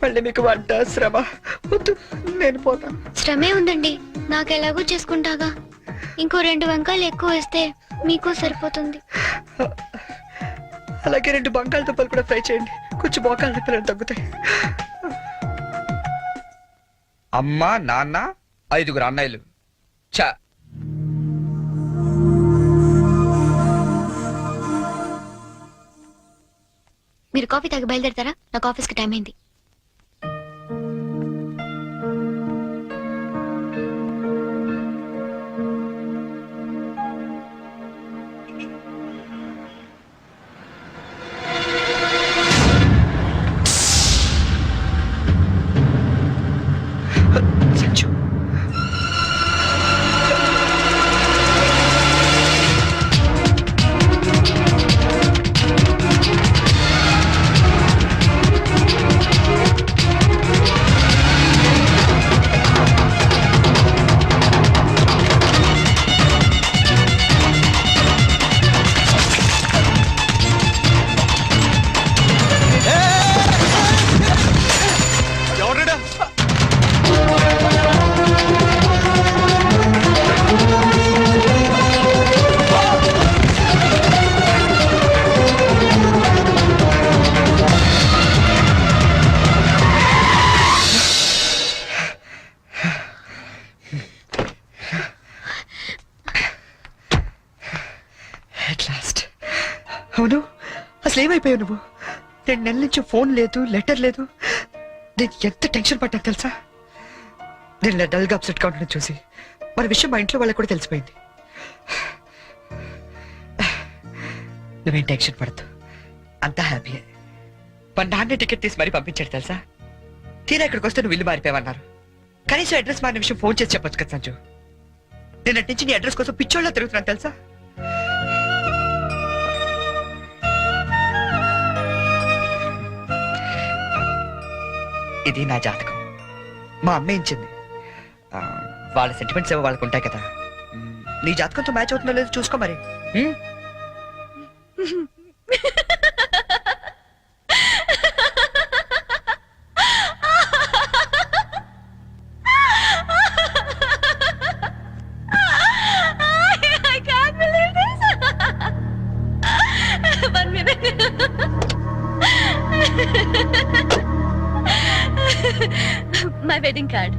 మళ్ళీ మీకు వంట శ్రమ వద్దు, నేను పోతాను. శ్రమే ఉందండి, నాకెలాగో చేసుకుంటాగా. ఇంకో 2 వంకాయలు ఎక్కువ వేస్తే మీకు సరిపోతుంది. అలాగే 2 బంగాళదుంపలు కూడా ఫ్రై చేయండి, కొంచెం మోకాళ్ళ నొప్పులు తగ్గుతాయి. అమ్మా నాన్న 5 అన్నయ్యలు. చా మీరు కాఫీ తాగి బయలుదేరతారా? నాకు ఆఫీస్కి టైం అయింది. సంజు, అవును, అసలు ఏమైపోయావు నువ్వు? 2 నెలల నుంచి ఫోన్ లేదు, లెటర్ లేదు. నేను ఎంత టెన్షన్ పడ్డాను తెలుసా? నేను డల్గా అప్సెట్ గా ఉండడం చూసి మన విషయం మా ఇంట్లో వాళ్ళకి కూడా తెలిసిపోయింది. నువ్వేం టెన్షన్ పడద్దు, అంతా హ్యాపీయే. మా నాన్న టికెట్ తీసి మరీ పంపించాడు తెలుసా? తీరా ఇక్కడికి వస్తే నువ్వు ఇల్లు మారిపోయావన్నారు. కనీసం అడ్రస్ మారిన విషయం ఫోన్ చేసి చెప్పొచ్చు కదా సంజు. నేను అటు నుంచి నీ అడ్రస్ కోసం పిచ్చోళ్ళ తిరుగుతున్నాను తెలుసా? ఇది నా జాతకం, మా అమ్మ ఇచ్చింది. వాళ్ళ సెంటిమెంట్స్ ఏమో వాళ్ళకు ఉంటాయి కదా. నీ జాతకంతో మ్యాచ్ అవుతుందో లేదో చూసుకో మరి. My wedding card.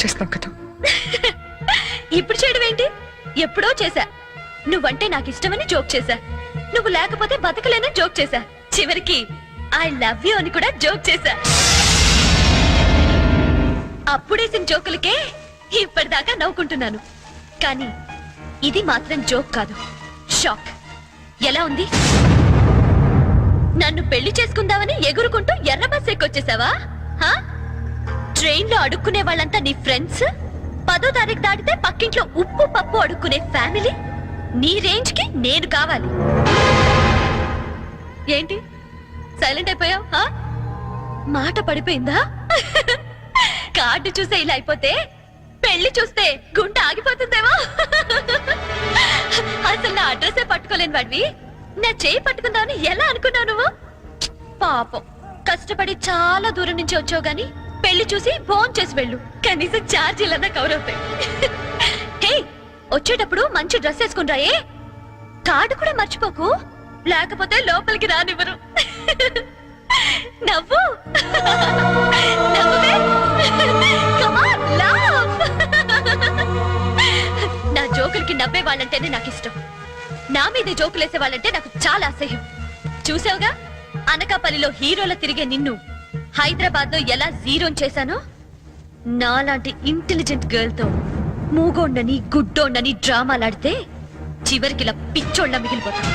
చేస్తాం కదా. ఇప్పుడు చేయడం ఏంటి? ఎప్పుడో చేశా. నువ్వంటే నాకు ఇష్టమని జోక్ చేశా. నువ్వు లేకపోతే బతకలేనని జోక్ చేశా. చివరికి ఐ లవ్ యూ అని కూడా జోక్ చేశా. అప్పుడేసిన జోకులకే ఇప్పటిదాకా నవ్వుకుంటున్నాను. కానీ ఇది మాత్రం జోక్ కాదు, షాక్. ఎలా ఉంది? నన్ను పెళ్లి చేసుకుందామని ఎగురుకుంటూ ఎర్ర బస్ ఎక్కొచ్చేసావా? ట్రైన్ లో అడుక్కునే వాళ్ళంతా నీ ఫ్రెండ్స్, 10వ తారీఖు దాటితే పక్కింట్లో ఉప్పు పప్పు అడుక్కునే ఫ్యామిలీ. నీ రేంజ్ కి నేను కావాలి. ఏంటి సైలెంట్ అయిపోయావు? మాట పడిపోయిందా? కార్డు చూసే ఇలా అయిపోతే పెళ్లి చూస్తే గుండె ఆగిపోతుందేమో. అసలు నా అడ్రస్ పట్టుకోలేని వాడివి నా చేయి పట్టుకుందామని ఎలా అనుకున్నావు నువ్వు? పాపం, కష్టపడి చాలా దూరం నుంచి వచ్చావు గాని పెళ్లి చూసి ఫోన్ చేసి వెళ్ళు, కనీసం ఛార్జీలన్నా కవర్ అవుతాయి. హే, వచ్చేటప్పుడు మంచి డ్రెస్ వేసుకుని రాయే. కార్డు కూడా మర్చిపోకు, లేకపోతే లోపలికి రానివ్వరు. నవ్వు నవ్వువే. Come on, laugh. నా జోకులకి నవ్వే వాళ్ళంటేనే నాకు ఇష్టం. నా మీద జోకులేసే వాళ్ళంటే నాకు చాలా అసహ్యం. చూసావుగా, అనకాపల్లిలో హీరోల తిరిగే నిన్ను హైదరాబాద్ లో ఎలా జీరో చేశానో. నాలాంటి ఇంటెలిజెంట్ గర్ల్ తో మూగోండని గుడ్డోండని డ్రామాలాడితే చివరికి ఇలా పిచ్చోళ్ళ మిగిలిపోతాను.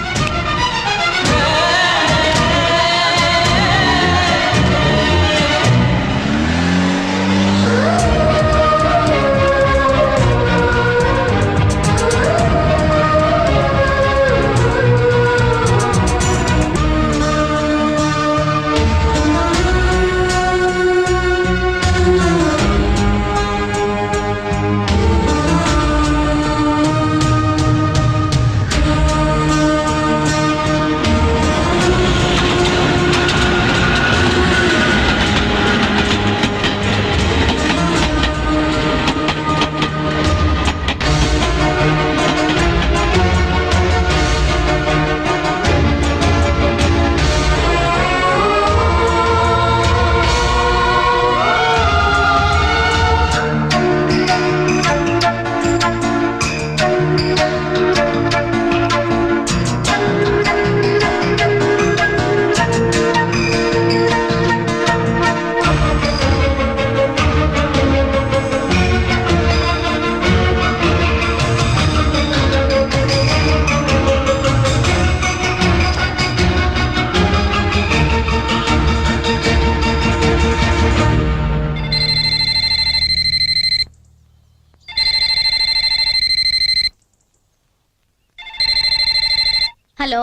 హలో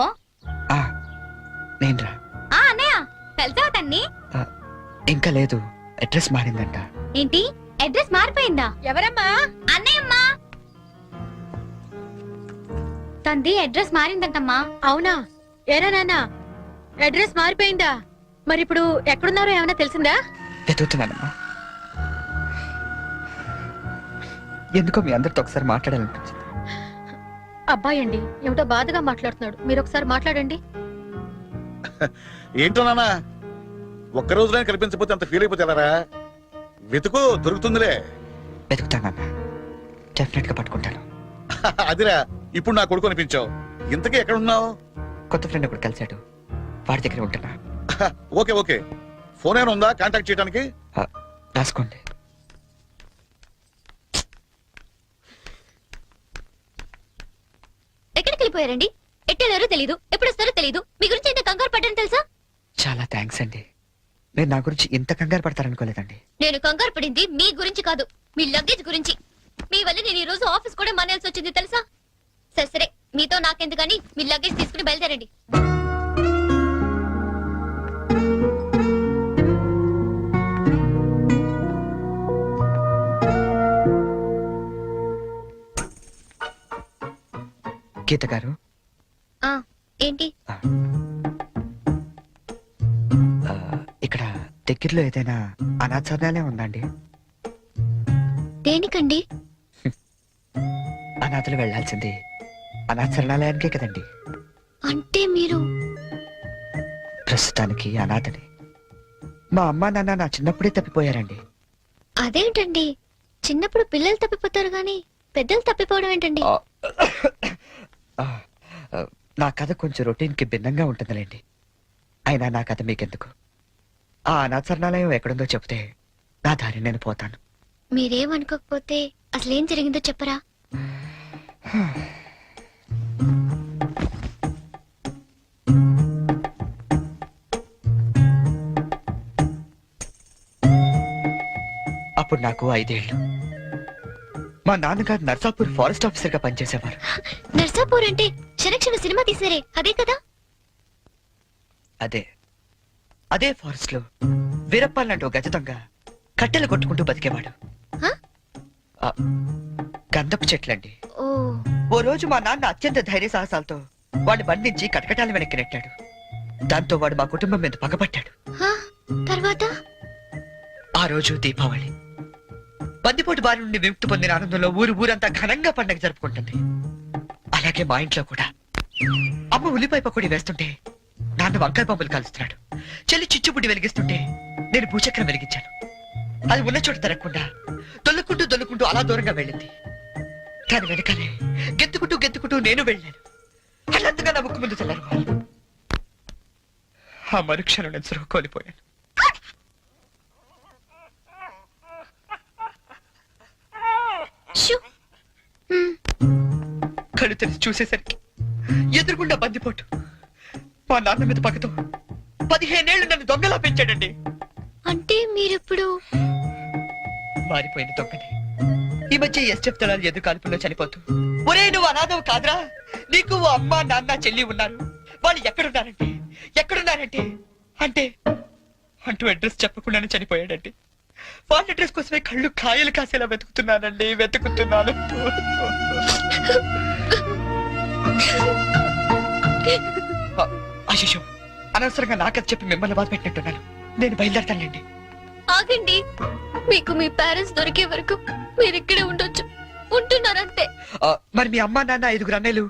ఆ, నేనురా. అన్నయ్య కలిసావా తన్ని? ఇంకా లేదు, అడ్రస్ మారిందంట. ఏంటి అడ్రస్ మారిపోయిందా? ఎవరమ్మా? అన్నయ్యమ్మా. తంది అడ్రస్ మారిందంటమ్మా. అవునా? ఏనా నాన్న, అడ్రస్ మారిపోయిందా? మరి ఇప్పుడు ఎక్కడున్నారో ఏమైనా తెలిసిందా? వెతుకుతున్నానమ్మా. ఎందుకో మీ అందరితో ఒకసారి మాట్లాడాలనిపించింది. అబ్బాయి అండి ఏమిటో బాధగా మాట్లాడుతున్నాడు, మీరు ఒకసారి మాట్లాడండి. ఏంటో నాన్న, ఒక్క రోజునే కనిపించకపోతే అంత ఫీల్ అయిపోతే ఎలారా? వెతుకు, దొరుకుతుందిలే. వెతుకుతానన్నా, డెఫినెట్ గా పట్టుకుంటాను. అదిరా, ఇప్పుడు నా కొడుకు అనిపించావు. ఇంతకీ ఎక్కడ ఉన్నావు? కొత్త ఫ్రెండ్ ఒకటి కలిశాడు, వాడి దగ్గర ఉంటున్నా. ఓకే ఓకే, ఫోన్ ఏమైనా ఉందా కాంటాక్ట్ చేయడానికి? రాసుకోండి. ఎక్కడికి వెళ్ళిపోయారండి? ఎట్టెళ్ళారో తెలీదు, ఎప్పుడు వస్తారో తెలీదు. మీ గురించి ఎంత కంగారు పడ్డాను తెలుసా? చాలా థ్యాంక్స్ అండి. మీరు నా గురించి ఇంత కంగారు పడతారనుకోలేదండి. నేను కంగారు పడింది మీ గురించి కాదు, మీ లగేజ్ గురించి. మీ వల్ల నేను ఈ రోజు ఆఫీస్ కూడా మానేయాల్సి వచ్చింది తెలుసా? సరే సరే, మీతో నాకెందుకని మీ లగేజ్ తీసుకుని బయలుదేరండి. గీత గారు, ఏంటి? ఇక్కడ దగ్గరలో ఏదైనా అనాథాలయం ఉందండి? దేనికండి? అనాథలు వెళ్లాల్సింది అనాథరణాలయానికే కదండి. అంటే మీరు ప్రస్తుతానికి అనాథని. మా అమ్మా నాన్న నా చిన్నప్పుడే తప్పిపోయారండి. అదేంటండి, చిన్నప్పుడు పిల్లలు తప్పిపోతారు గాని పెద్దలు తప్పిపోవడం ఏంటండి? నా కథ కొంచెం రొటీన్ కి భిన్నంగా ఉంటుందిలేండి. అయినా నా కథ మీకెందుకు? ఆ అనాథరణాలయం ఎక్కడుందో చెప్తే నా దారి నేను పోతాను. మీరేమనుకోకపోతే అసలేం జరిగిందో చెప్పరా? అప్పుడు నాకు 5 ఏళ్ళు. మా నాన్నగారు నర్సాపూర్ ఫారెస్ట్ ఆఫీసర్ గా పనిచేసేవారు. నర్సాపూర్ అంటే క్షణక్షణ సినిమా తీసారే అదే కదా? అదే ఫారెస్ట్ లో వీరప్పాలంటూ ఓ గజ దొంగ కట్టెలు కొట్టుకుంటూ బతికేవాడు. హ? గంధపు చెట్లండి. ఓ ఓ రోజు మా నాన్న అత్యంత ధైర్య సాహసాలతో వాడిని బంధించి కటకటాల వెనక్కి నెట్టాడు. దాంతో వాడు మా కుటుంబం మీద పగబట్టాడు. హ? తర్వాత? ఆ రోజు దీపావళి. బందిపోటు బారి నుండి విముక్తి పొందిన ఆనందంలో ఊరంతా ఘనంగా పండగ జరుపుకుంటుంది. అలాగే మా ఇంట్లో కూడా అమ్మ ఉల్లిపాయ పకోడీ వేస్తుంటే నాన్న వంకాయ పంపులు కాలుస్తున్నాడు. చెల్లి చిచ్చుబుడ్డి వెలిగిస్తుంటే నేను భూచక్రం వెలిగించాను. అది ఉన్న చోట తిరగకుండా దొల్లుకుంటూ అలా దూరంగా వెళ్ళింది. దాని వెనకాలే గెత్తుకుంటూ నేను వెళ్ళాను. అల్లంతగా నా ముక్కు ముందు తెల్లారు. ఆ మరుక్షణం నేను సురుగు కోల్పోయాను. షూ. కళ్ళు తెరిచి చూసేసరికి ఎదురుగుండా బందిపోటు మా నాన్న మీద పగతో 15 ఏళ్లు నన్ను దొంగలా పెంచాడండి. అంటే మీరిప్పుడు మారిపోయిన దొంగని. ఈ మధ్య ఎస్టెఫ్ దళాలు ఎదురు కాల్పుల్లో చనిపోతూ, ఒరే నువ్వు అనాథవు కాదురా, నీకు ఓ అమ్మ నాన్న చెల్లి ఉన్నారు, వాళ్ళు ఎక్కడున్నారంటే అంటే అంటూ అడ్రస్ చెప్పకుండానే చనిపోయాడండి. వాళ్ళ అడ్రస్ కోసమే కళ్ళు కాయలు కాసేలా వెతుకుతున్నాను. అశిషు, అనవసరంగా నాకది చెప్పి మిమ్మల్ని బాధ పెట్టినట్టున్నాను. నేను బయలుదేరతానండి. ఆగండి, మీకు మీ పేరెంట్స్ దొరికే వరకు మీరు ఇక్కడే ఉండొచ్చు. ఉంటున్నారంతే. మరి మీ అమ్మా నాన్న 5 అన్నయ్యలు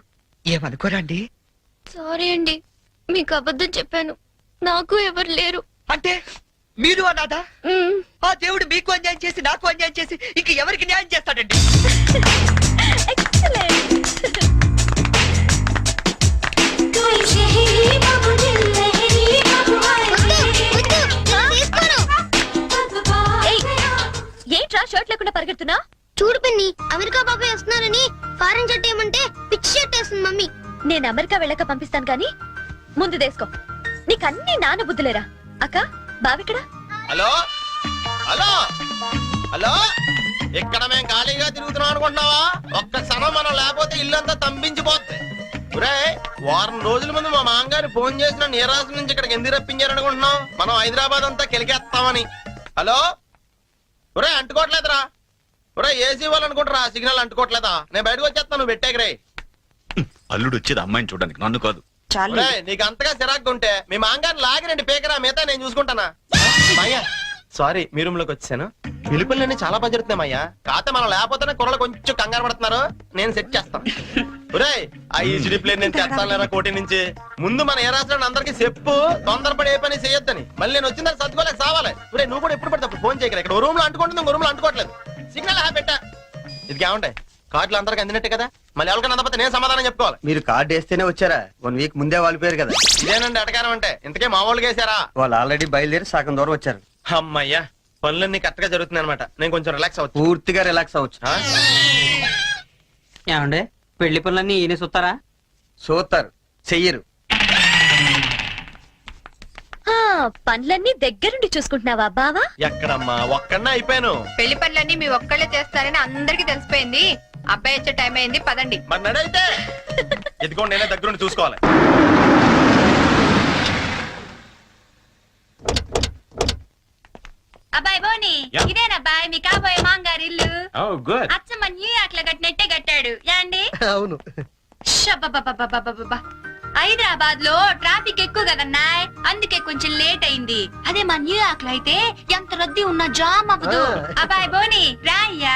ఏమనుకోరా అండి? సారీ అండి, మీకు అబద్ధం చెప్పాను. నాకు ఎవరు లేరు. అంటే మీరు అనాథా? మ్మ్. ఆ దేవుడు మీకు అన్యాయం చేసి నాకు అన్యాయం చేసి ఇంక ఎవరికి న్యాయం చేస్తాడండి? ఏంట్రా షర్ట్ లేకుండా పరిగెడుతున్నా? చూడు పిన్ని, అమెరికా బాబాయ్ వస్తున్నారని ఫారెన్ షర్ట్ ఏమంటే పిచ్చి షర్ట్ వేస్తుంది మమ్మీ. నేను అమెరికా వెళ్ళక పంపిస్తాను గాని ముందు దేసుకో. నీకన్నీ నాన్న బుద్ధులేరా? అక్క బావిక్కడ? హలో హలో హలో, ఇక్కడ మేము ఖాళీగా తిరుగుతున్నాం అనుకుంటున్నావా? ఒక్క క్షణం మనం లేకపోతే ఇల్లంతా తంపించిపోద్ది. ఒరేయ్, వారం రోజుల ముందు మా మామగారు ఫోన్ చేసిన నీరాశ నుంచి ఇక్కడికి ఎందుకు రప్పించారనుకుంటున్నాం? మనం హైదరాబాద్ అంతా కెలికేస్తామని. హలో ఒరే, అంటుకోవట్లేదురా. ఒరే, ఏసీ వాళ్ళు అనుకుంటారా సిగ్నల్ అంటుకోవట్లేదా? నేను బయటకు వచ్చేస్తాను, నువ్వు పెట్టేకరే. అల్లుడు వచ్చేది అమ్మాయిని చూడడానికి, నన్ను కాదు. ఒరే, నీకు అంతగా చిరాకు ఉంటే మీ మామగారిని లాగిరండి పేకరా, మిగతా నేను చూసుకుంటానా. మాయ్యా సారీ, మీ రూమ్ లోకి వచ్చాను. పిలుపులన్నీ చాలా బాగా జరుగుతున్నాయి మాయ్యా. కాకపోతే మనం లేకపోతేనే కుర్రలు కొంచెం కంగారు పడుతున్నారు. నేను సెట్ చేస్తాను. ఒరే, ఆ ఈజీ ప్లేన్ నేను తెస్తాను లేరా కోటి నుంచి. ముందు మన ఏ రాష్ట్రాన్ని అందరికీ చెప్పు, తొందరపడి ఏ పని చేయొద్దని. మళ్ళీ నేను వచ్చిన సర్దుకోలేక సావాలి. ఒరే, నువ్వు కూడా ఎప్పుడు పడితే అప్పుడు ఫోన్ చేయగలరు. ఇక్కడ రూమ్ లో అంటుకుంటుంది, ఇంకో రూమ్ లో అంటుకోవట్లేదు. సిగ్నల్ పెట్టా. ఇది ఏమంటాయి, కార్డులు అందరికి అందినట్టే కదా. మళ్ళీ ఎవరికైనా అందకపోతే నేను సమాధానం చెప్పుకోవాలి. మీరు కార్డు వేస్తేనే వచ్చారా? 1 వీక్ ముందే వాళ్ళు పేరు కదా. ఇదేనండి అటకారం అంటే. ఇంతకే మా వాళ్ళు వేసారా? వాళ్ళు ఆల్రెడీ బయలుదేరి సగం దూరం వచ్చారు. అమ్మయ్యా, పనులన్నీ కరెక్ట్ గా జరుగుతున్నాయి అనమాట. నేను కొంచెం రిలాక్స్ అవచ్చు. పూర్తిగా రిలాక్స్ అవ్వచ్చు. ఏమండే పెళ్లి పనులన్నీ ఈయన చూస్తారా? చూస్తారు, చెయ్యరు. పనులన్నీ దగ్గరుండి చూసుకుంటున్నావా బావా? ఎక్కడమ్మా, ఒక్కడన్నా అయిపోయాను. పెళ్లి పనులన్నీ మీ ఒక్కళ్ళే చేస్తారని అందరికి తెలిసిపోయింది. అబ్బాయి వచ్చే టైం అయింది, పదండి. మరి నడైతే ఎదుకోండి, నేనే దగ్గరుండి చూసుకోవాలి. అబ్బాయి బోని, ఇదేనబ్బాయి మీ కాబోయే మాంగారి ఇల్లు. అచ్చమ్మ న్యూయార్క్ లో కట్టినట్టే కట్టాడు యాండి. అవును. హైదరాబాద్ లో ట్రాఫిక్ ఎక్కువ కదన్నాయ్, అందుకే కొంచెం లేట్ అయింది. అదే మా న్యూయార్క్ లో అయితే ఎంత రద్దీ ఉన్నా జామ్ అవ్వదు. అబ్బాయి బోని రాయ్యా.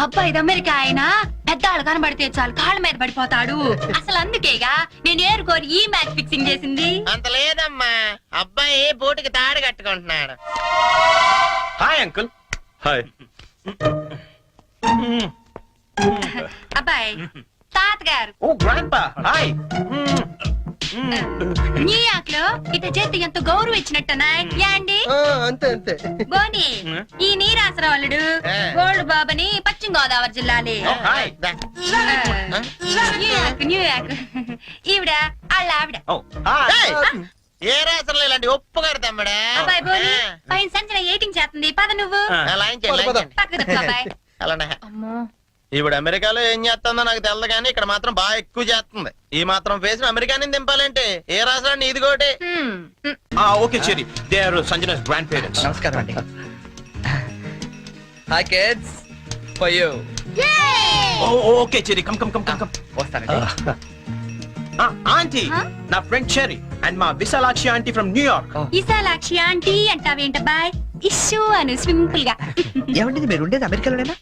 అబ్బాయి ఇది అమెరికా ఆయన, పెద్దాళ్ళు కనబడితే చాలు కాళ్ళ మీద పడిపోతాడు. అసలు అందుకేగా నేను ఏరుకోరి ఈ మ్యాచ్ ఫిక్సింగ్ చేసింది. అంత లేదమ్మా, అబ్బాయి బోటుకి తాడు కట్టుకుంటున్నాడు. Hi uncle. హాయ్. అబ్బాయి తాతగారు ఓ గ్రాండ్పా. హాయ్. న్యూయార్క్ లో ఇట చేతి ఎంత గౌరవం ఇచ్చినట్టనాయ్ యాండి. అంతే అంతే. బోని, ఈ నీరాసరాలుడు గోల్డ్ బాబని పశ్చిమ గోదావరి జిల్లాలే. న్యూయార్క్ ఈవిడ వాళ్ళ ఆవిడ. ఏ రాసంలో ఇలాంటి ఒప్పుగారు తమ్ముడా. అబ్బాయి బోని, పైన సంచన ఎయిటింగ్ చేస్తుంది, పద నువ్వు పక్కకు తప్పు అబ్బాయి. అమ్మో, ఇప్పుడు అమెరికాలో ఏం చేస్తుందో నాకు తెలదు కానీ ఇక్కడ మాత్రం బాగా ఎక్కువ చేస్తుంది. ఈ మాత్రం ఫేస్ అమెరికాని దింపాలంటే ఏ రాష్ట్రాన్ని ఇది కోటి. Okay Cherry, they are Sanjana's grandparents. నమస్కారం అండి. Hi kids, for you. Okay Cherry, come come come come come. వస్తానండి. ఆంటీ, నా ఫ్రెండ్ చెరీ అండ్ మా Vishalakshi aunty from New York. Vishalakshi aunty అంటావేంటబ్బాయ్? ఇష్యూ అను సింపుల్ గా. ఏమండి మీరు ఉండేది అమెరికాలోనేనా?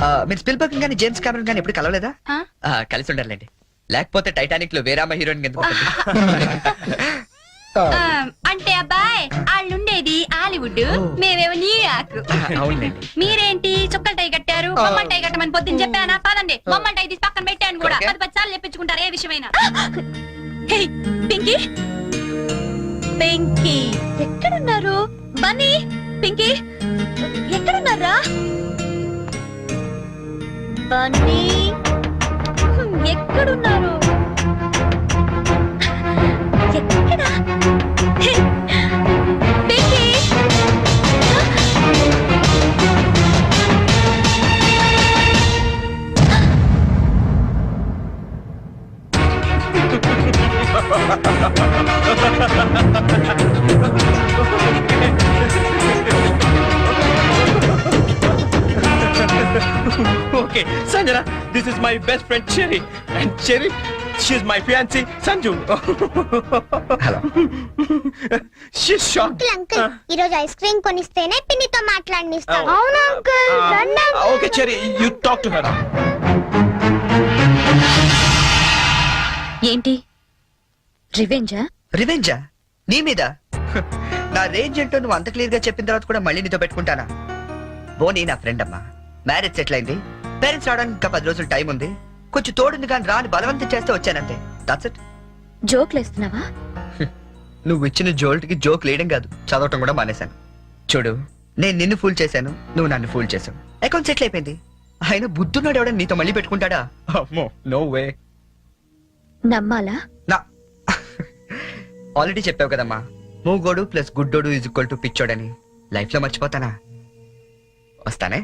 ఆ, మీరు స్పిల్బర్గ్ గానీ జేమ్స్ కెమెరన్ గానీ ఎప్పుడు కలవలేదా? ఆ? కలిసి ఉండాలండి, లేకపోతే టైటానిక్ లో వేరామ హీరోయిన్ ఎందుకు? అంటే అబ్బాయి వాళ్ళుండేది హాలీవుడ్, మేమేమో న్యూయార్క్. అవునండి. మీరేంటి చుక్కల టై కట్టారు? బొమ్మల టై కట్టమని పొద్దున్న చెప్పానా? పదండి, బొమ్మల టై తీసి పక్కన పెట్టాను కూడా. 10 సార్లు చెప్పించుకుంటారు ఏ విషయమైనా. హే పింకీ, పింకీ ఎక్కడున్నారు? బన్నీ, పింకీ ఎక్కడున్నారా? బన్నీ ఎక్కడున్నారు? ఎక్కడా? హే, Pinky. Okay, Sanjana, this is my best friend Cherry, and Cherry, she's my fiancé Sanju. Hello. She's shocked. Uncle ఈ రోజు ఐస్ క్రీమ్ కొనిస్తేనే పిన్నితో మాట్లాడనిస్తాను. అవును uncle. Okay, Cherry, you talk to her. ఏంటి రివెంజా? రివెంజా నీ మీద? నా రేంజ్ ఏంటో నువ్వు అంత క్లియర్ గా చెప్పిన తర్వాత కూడా మళ్ళీ నీతో పెట్టుకుంటానా? బోని నా ఫ్రెండ్ అమ్మా, మ్యారేజ్ సెటిల్ అయింది, పేరెంట్స్ రావడానికి ఇంకా 10 రోజులు టైం ఉంది, కొంచెం తోడుంది కానీ రాని బలవంతం చేస్తే వచ్చానంతే. That's it. జోక్లు వేస్తున్నావా? నువ్వు ఇచ్చిన జోల్ట్కి జోక్ లేయడం కాదు, చదవటం కూడా మానేశాను. చూడు, నేను నిన్ను ఫూల్ చేశాను, నువ్వు నన్ను ఫూల్ చేశావు, అకౌంట్ సెటిల్ అయిపోయింది. ఆయన బుద్ధున్నాడు ఎవడని నీతో మళ్ళీ పెట్టుకుంటాడా? No way. నమ్మాలా? నా ఆల్రెడీ చెప్పావు కదమ్మా, మూగోడు ప్లస్ గుడ్డోడు ఈజ్ ఈక్వల్ టు పిచ్చోడని. లైఫ్ లో మర్చిపోతానా? వస్తానే.